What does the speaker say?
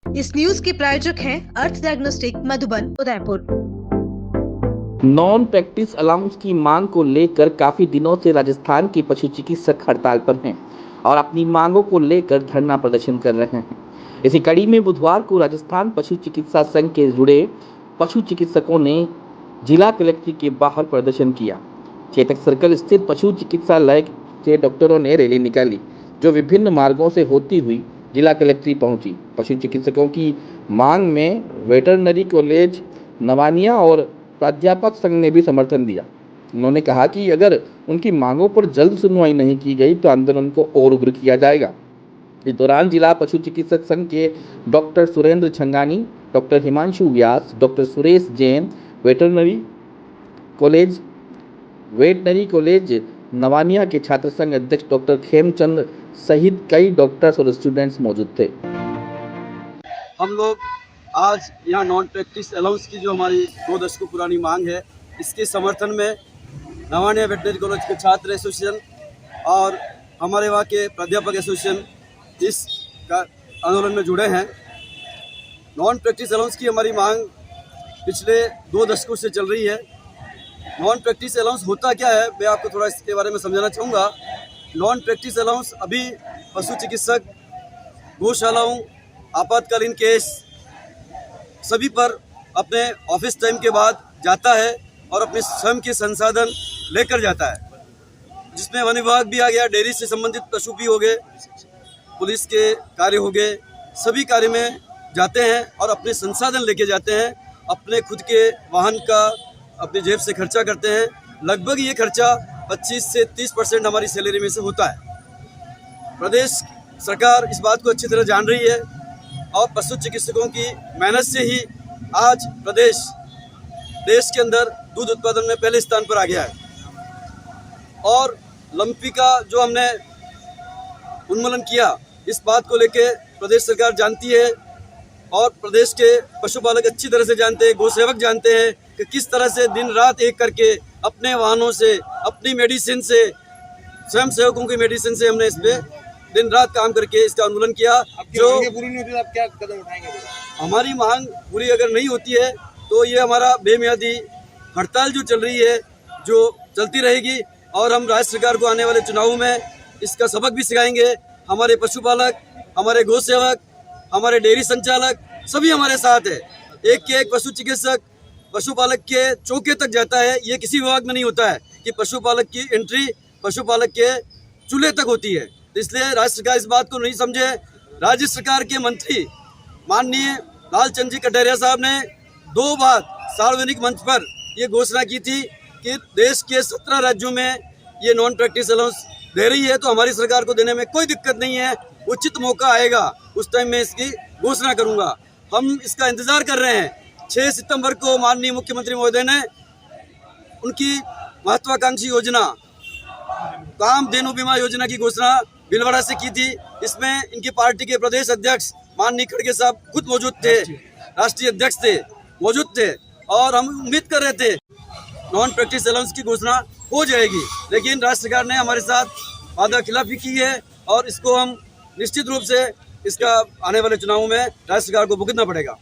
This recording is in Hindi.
इस न्यूज के प्रायोजक हैं Arth diagnostic Madhuban Udaipur. Non practice allowance की मांग को लेकर काफी दिनों से राजस्थान के पशु चिकित्सक हड़ताल पर हैं और अपनी मांगों को लेकर धरना प्रदर्शन कर रहे हैं। इसी कड़ी में बुधवार को राजस्थान पशु चिकित्सा संघ के जुड़े पशु चिकित्सकों ने जिला कलेक्ट्रेट के बाहर प्रदर्शन किया। चेतक सर्कल स्थित पशु चिकित्सालय से डॉक्टरों ने रैली निकाली जो विभिन्न मार्गों से होती हुई जिला कलेक्ट्रेट पहुंची। पशु चिकित्सकों की मांग में वेटरनरी कॉलेज नवानिया और प्राध्यापक संघ ने भी समर्थन दिया। उन्होंने कहा कि अगर उनकी मांगों पर जल्द सुनवाई नहीं की गई तो आंदोलन को और उग्र किया जाएगा। इस दौरान जिला पशु चिकित्सक संघ के doctor Surendra Changani, doctor Himanshu Vyas, doctor Suresh Jain, veterinary college Navania के छात्र संघ अध्यक्ष डॉक्टर खेमचंद सहित कई डॉक्टर्स और स्टूडेंट्स मौजूद थे। हम लोग आज यहाँ नॉन प्रैक्टिस अलाउंस की जो हमारी 2 दशकों पुरानी मांग है, इसके समर्थन में नवानिया वेटनरी कॉलेज के छात्र एसोसिएशन और हमारे वहाँ के प्राध्यापक एसोसिएशन इस आंदोलन में जुड़े हैं। नॉन प्रैक्टिस अलाउंस की हमारी मांग पिछले 2 दशकों से चल रही है। नॉन प्रैक्टिस अलाउंस होता क्या है, मैं आपको थोड़ा इसके बारे में समझाना चाहूँगा। नॉन प्रैक्टिस अलाउंस अभी पशु चिकित्सक गौशालाओं, आपातकालीन केस सभी पर अपने ऑफिस टाइम के बाद जाता है और अपने स्वयं के संसाधन लेकर जाता है, जिसमें वन विभाग भी आ गया, डेयरी से संबंधित पशु भी हो गए, पुलिस के कार्य हो गए, सभी कार्य में जाते हैं और अपने संसाधन लेके जाते हैं। अपने खुद के वाहन का अपनी जेब से खर्चा करते हैं। लगभग ये खर्चा 25 से 30% हमारी सैलरी में से होता है। प्रदेश सरकार इस बात को अच्छी तरह जान रही है और पशु चिकित्सकों की मेहनत से ही आज प्रदेश देश के अंदर दूध उत्पादन में पहले स्थान पर आ गया है। और लंपी का जो हमने उन्मूलन किया, इस बात को लेके प्रदेश सरकार जानती है और प्रदेश के पशुपालक अच्छी तरह से जानते हैं, गौ सेवक जानते हैं कि किस तरह से दिन रात एक करके अपने वाहनों से, अपनी मेडिसिन से, स्वयं सेवकों की मेडिसिन से हमने इस पे दिन रात काम करके इसका उन्मूलन किया। जो पूरी नहीं होती तो आप क्या कदम उठाएंगे? हमारी मांग पूरी अगर नहीं होती है तो ये हमारा बेमियादी हड़ताल जो चल रही है, जो चलती रहेगी और हम राज्य सरकार को आने वाले चुनावों में इसका सबक भी सिखाएंगे। हमारे पशुपालक, हमारे गौ सेवक, हमारे डेयरी संचालक सभी हमारे साथ है। एक के एक पशु चिकित्सक पशुपालक के चौके तक जाता है। ये किसी विभाग में नहीं होता है कि पशुपालक की एंट्री पशुपालक के चूल्हे तक होती है। तो इसलिए राज्य सरकार इस बात को नहीं समझे। राज्य सरकार के मंत्री माननीय लालचंद जी कटारिया साहब ने 2 बार सार्वजनिक मंच पर ये घोषणा की थी कि देश के 17 राज्यों में ये नॉन प्रैक्टिस अलाउंस दे रही है, तो हमारी सरकार को देने में कोई दिक्कत नहीं है। उचित मौका आएगा उस टाइम में इसकी घोषणा करूंगा। हम इसका इंतजार कर रहे हैं। 6 सितंबर को माननीय मुख्यमंत्री महोदय ने उनकी महत्वाकांक्षी योजना कामधेनु बीमा योजना की घोषणा भीलवाड़ा से की थी। इसमें इनकी पार्टी के प्रदेश अध्यक्ष माननीय खड़गे साहब खुद मौजूद थे, राष्ट्रीय अध्यक्ष थे, मौजूद थे और हम उम्मीद कर रहे थे नॉन प्रैक्टिस अलाउंस की घोषणा हो जाएगी। लेकिन राज्य सरकार ने हमारे साथ वादा खिलाफी की है और इसको हम निश्चित रूप से इसका आने वाले चुनावों में राज्य सरकार को भुगतना पड़ेगा।